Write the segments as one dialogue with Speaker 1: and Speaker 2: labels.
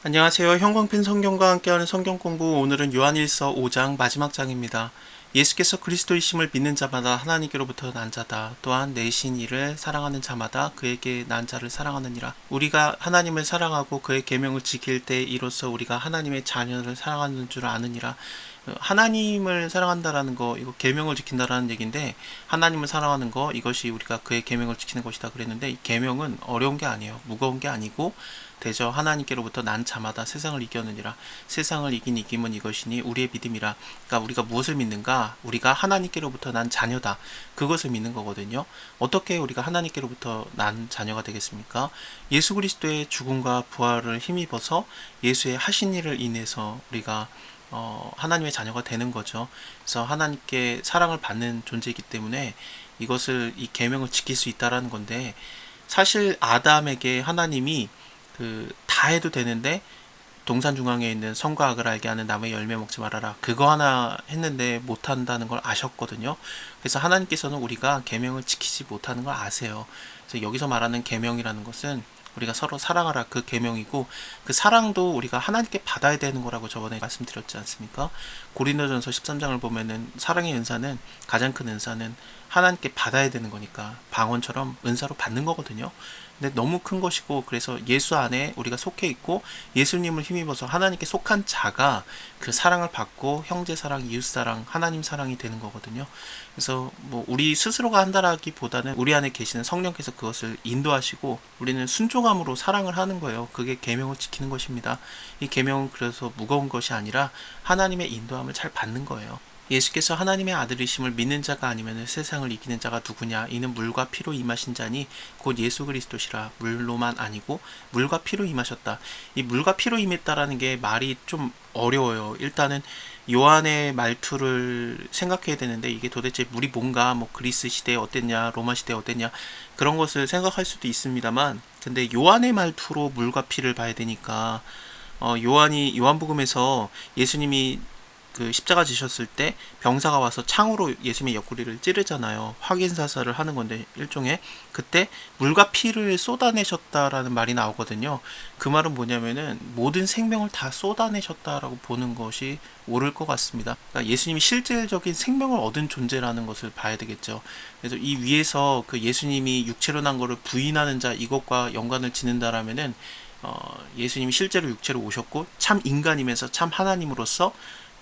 Speaker 1: 안녕하세요. 형광펜 성경과 함께하는 성경 공부, 오늘은 요한일서 5장 마지막 장입니다. 예수께서 그리스도이심을 믿는 자마다 하나님께로부터 난 자다. 또한 내신 이를 사랑하는 자마다 그에게 난 자를 사랑하느니라. 우리가 하나님을 사랑하고 그의 계명을 지킬 때 이로써 우리가 하나님의 자녀를 사랑하는 줄 아느니라. 하나님을 사랑한다라는 거, 이거 계명을 지킨다라는 얘기인데, 하나님을 사랑하는 거, 이것이 우리가 그의 계명을 지키는 것이다 그랬는데, 이 계명은 어려운 게 아니에요. 무거운 게 아니고, 대저 하나님께로부터 난 자마다 세상을 이겼느니라. 세상을 이긴 이김은 이것이니 우리의 믿음이라. 그러니까 우리가 무엇을 믿는가? 우리가 하나님께로부터 난 자녀다. 그것을 믿는 거거든요. 어떻게 우리가 하나님께로부터 난 자녀가 되겠습니까? 예수 그리스도의 죽음과 부활을 힘입어서 예수의 하신 일을 인해서 우리가 하나님의 자녀가 되는 거죠. 그래서 하나님께 사랑을 받는 존재이기 때문에 이것을, 이 계명을 지킬 수 있다라는 건데, 사실 아담에게 하나님이 다 해도 되는데, 동산 중앙에 있는 선과 악을 알게 하는 나무의 열매 먹지 말아라, 그거 하나 했는데 못한다는 걸 아셨거든요. 그래서 하나님께서는 우리가 계명을 지키지 못하는 걸 아세요. 그래서 여기서 말하는 계명이라는 것은 우리가 서로 사랑하라, 그 계명이고, 그 사랑도 우리가 하나님께 받아야 되는 거라고 저번에 말씀드렸지 않습니까? 고린도전서 13장을 보면은 사랑의 은사는, 가장 큰 은사는 하나님께 받아야 되는 거니까 방언처럼 은사로 받는 거거든요. 근데 너무 큰 것이고, 그래서 예수 안에 우리가 속해 있고 예수님을 힘입어서 하나님께 속한 자가 그 사랑을 받고 형제 사랑, 이웃 사랑, 하나님 사랑이 되는 거거든요. 그래서 뭐 우리 스스로가 한다라기보다는 우리 안에 계시는 성령께서 그것을 인도하시고, 우리는 순종함으로 사랑을 하는 거예요. 그게 계명을 지키는 것입니다. 이 계명은 그래서 무거운 것이 아니라 하나님의 인도함을 잘 받는 거예요. 예수께서 하나님의 아들이심을 믿는 자가 아니면 세상을 이기는 자가 누구냐? 이는 물과 피로 임하신 자니 곧 예수 그리스도시라. 물로만 아니고 물과 피로 임하셨다. 이 물과 피로 임했다라는 게 말이 좀 어려워요. 일단은 요한의 말투를 생각해야 되는데, 이게 도대체 물이 뭔가, 뭐 그리스 시대에 어땠냐, 로마 시대에 어땠냐, 그런 것을 생각할 수도 있습니다만, 근데 요한의 말투로 물과 피를 봐야 되니까, 요한복음에서 예수님이 그 십자가 지셨을 때 병사가 와서 창으로 예수님의 옆구리를 찌르잖아요. 확인사살을 하는 건데, 일종의, 그때 물과 피를 쏟아내셨다라는 말이 나오거든요. 그 말은 뭐냐면은 모든 생명을 다 쏟아내셨다라고 보는 것이 옳을 것 같습니다. 그러니까 예수님이 실질적인 생명을 얻은 존재라는 것을 봐야 되겠죠. 그래서 이 위에서 그 예수님이 육체로 난 거를 부인하는 자, 이것과 연관을 짓는다라면은 예수님이 실제로 육체로 오셨고 참 인간이면서 참 하나님으로서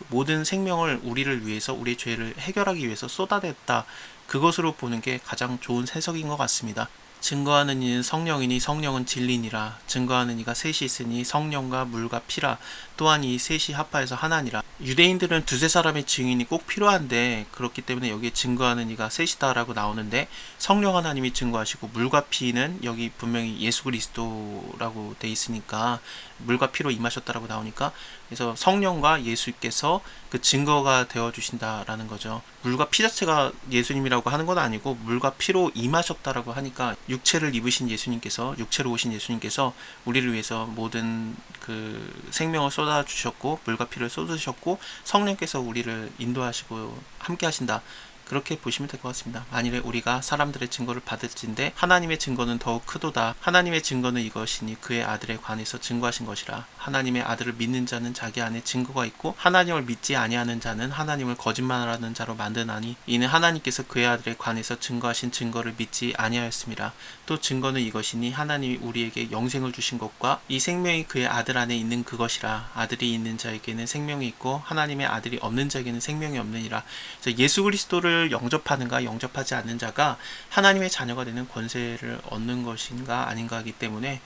Speaker 1: 모든 생명을 우리를 위해서, 우리의 죄를 해결하기 위해서 쏟아냈다, 그것으로 보는 게 가장 좋은 해석인 것 같습니다. 증거하는 이는 성령이니 성령은 진리니라. 증거하는 이가 셋이 있으니 성령과 물과 피라. 또한 이 셋이 합하여서 하나니라. 유대인들은 두세 사람의 증인이 꼭 필요한데, 그렇기 때문에 여기에 증거하는 이가 셋이다라고 나오는데, 성령 하나님이 증거하시고 물과 피는 여기 분명히 예수 그리스도라고 돼 있으니까, 물과 피로 임하셨다라고 나오니까, 그래서 성령과 예수께서 그 증거가 되어 주신다라는 거죠. 물과 피 자체가 예수님이라고 하는 건 아니고, 물과 피로 임하셨다라고 하니까 육체를 입으신 예수님께서, 육체로 오신 예수님께서 우리를 위해서 모든 그 생명을 쏟아 주셨고, 물과 피를 쏟으셨고, 성령께서 우리를 인도하시고 함께 하신다, 그렇게 보시면 될 것 같습니다. 만일에 우리가 사람들의 증거를 받을진데 하나님의 증거는 더욱 크도다. 하나님의 증거는 이것이니 그의 아들에 관해서 증거하신 것이라. 하나님의 아들을 믿는 자는 자기 안에 증거가 있고, 하나님을 믿지 아니하는 자는 하나님을 거짓말하는 자로 만드나니 이는 하나님께서 그의 아들에 관해서 증거하신 증거를 믿지 아니하였음이라. 또 증거는 이것이니 하나님이 우리에게 영생을 주신 것과 이 생명이 그의 아들 안에 있는 그것이라. 아들이 있는 자에게는 생명이 있고 하나님의 아들이 없는 자에게는 생명이 없느니라. 그래서 예수 그리스도를 영접하는가 영접하지 않는 자가 하나님의 자녀가 되는 권세를 얻는 것인가 아닌가 하기 때문에,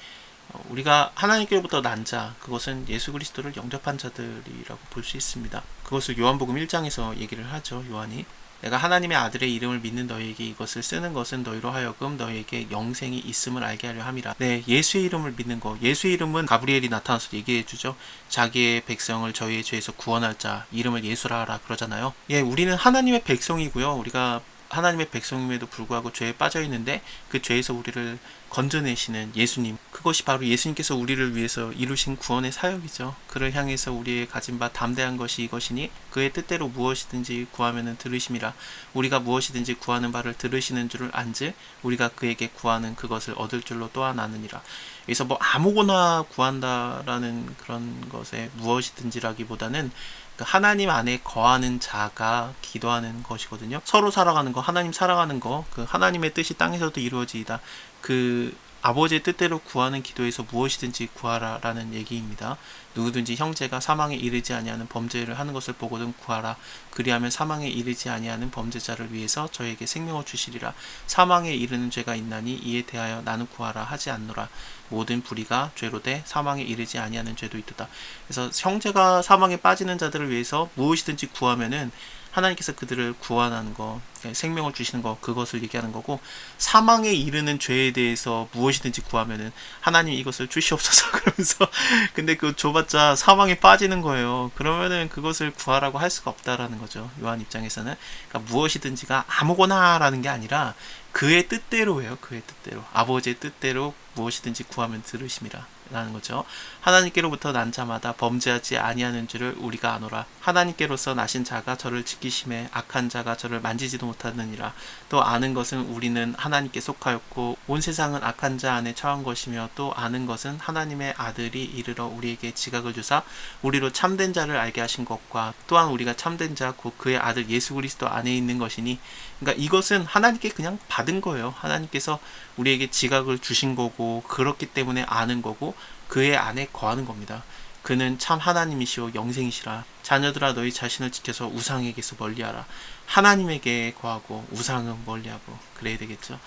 Speaker 1: 우리가 하나님께로부터 난 자, 그것은 예수 그리스도를 영접한 자들이라고 볼 수 있습니다. 그것을 요한복음 1장에서 얘기를 하죠. 요한이, 내가 하나님의 아들의 이름을 믿는 너희에게 이것을 쓰는 것은 너희로 하여금 너희에게 영생이 있음을 알게 하려 함이라. 네, 예수의 이름을 믿는 거. 예수의 이름은 가브리엘이 나타나서 얘기해 주죠. 자기의 백성을 저희의 죄에서 구원할 자, 이름을 예수라 하라 그러잖아요. 예, 우리는 하나님의 백성이고요. 우리가 하나님의 백성임에도 불구하고 죄에 빠져 있는데, 그 죄에서 우리를 건져내시는 예수님, 그것이 바로 예수님께서 우리를 위해서 이루신 구원의 사역이죠. 그를 향해서 우리의 가진 바 담대한 것이 이것이니 그의 뜻대로 무엇이든지 구하면은 들으심이라. 우리가 무엇이든지 구하는 바를 들으시는 줄을 안즉 우리가 그에게 구하는 그것을 얻을 줄로 또한 아느니라. 여기서 뭐 아무거나 구한다라는 그런 것에 무엇이든지라기보다는 하나님 안에 거하는 자가 기도하는 것이거든요. 서로 살아가는 거, 하나님 살아가는 거, 그 하나님의 뜻이 땅에서도 이루어지이다. 그 아버지의 뜻대로 구하는 기도에서 무엇이든지 구하라라는 얘기입니다. 누구든지 형제가 사망에 이르지 아니하는 범죄를 하는 것을 보고든 구하라. 그리하면 사망에 이르지 아니하는 범죄자를 위해서 저에게 생명을 주시리라. 사망에 이르는 죄가 있나니 이에 대하여 나는 구하라 하지 않노라. 모든 불의가 죄로 돼 사망에 이르지 아니하는 죄도 있도다. 그래서 형제가 사망에 빠지는 자들을 위해서 무엇이든지 구하면은 하나님께서 그들을 구원하는 거, 생명을 주시는 거, 그것을 얘기하는 거고, 사망에 이르는 죄에 대해서 무엇이든지 구하면은 하나님 이것을 주시옵소서 그러면서 근데 그 줘봤자 사망에 빠지는 거예요. 그러면은 그것을 구하라고 할 수가 없다라는 거죠. 요한 입장에서는. 그러니까 무엇이든지가 아무거나라는 게 아니라 그의 뜻대로예요. 그의 뜻대로. 아버지의 뜻대로 무엇이든지 구하면 들으심이라. 라는 거죠. 하나님께로부터 난 자마다 범죄하지 아니하는 줄을 우리가 아노라. 하나님께로서 나신 자가 저를 지키심에 악한 자가 저를 만지지도 못하느니라. 또 아는 것은 우리는 하나님께 속하였고 온 세상은 악한 자 안에 처한 것이며 또 아는 것은 하나님의 아들이 이르러 우리에게 지각을 주사 우리로 참된 자를 알게 하신 것과 또한 우리가 참된 자 곧 그의 아들 예수 그리스도 안에 있는 것이니, 그러니까 이것은 하나님께 그냥 받은 거예요. 하나님께서 우리에게 지각을 주신 거고 그렇기 때문에 아는 거고 그의 안에 거하는 겁니다. 그는 참 하나님이시오 영생이시라. 자녀들아 너희 자신을 지켜서 우상에게서 멀리하라. 하나님에게 거하고 우상은 멀리하고 그래야 되겠죠.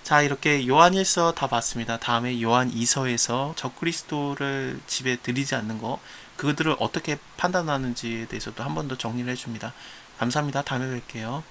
Speaker 1: 자, 이렇게 요한일서 다 봤습니다. 다음에 요한 2서에서 적그리스도를 집에 들이지 않는 거, 그들을 어떻게 판단하는지에 대해서도 한 번 더 정리를 해줍니다. 감사합니다. 다음에 뵐게요.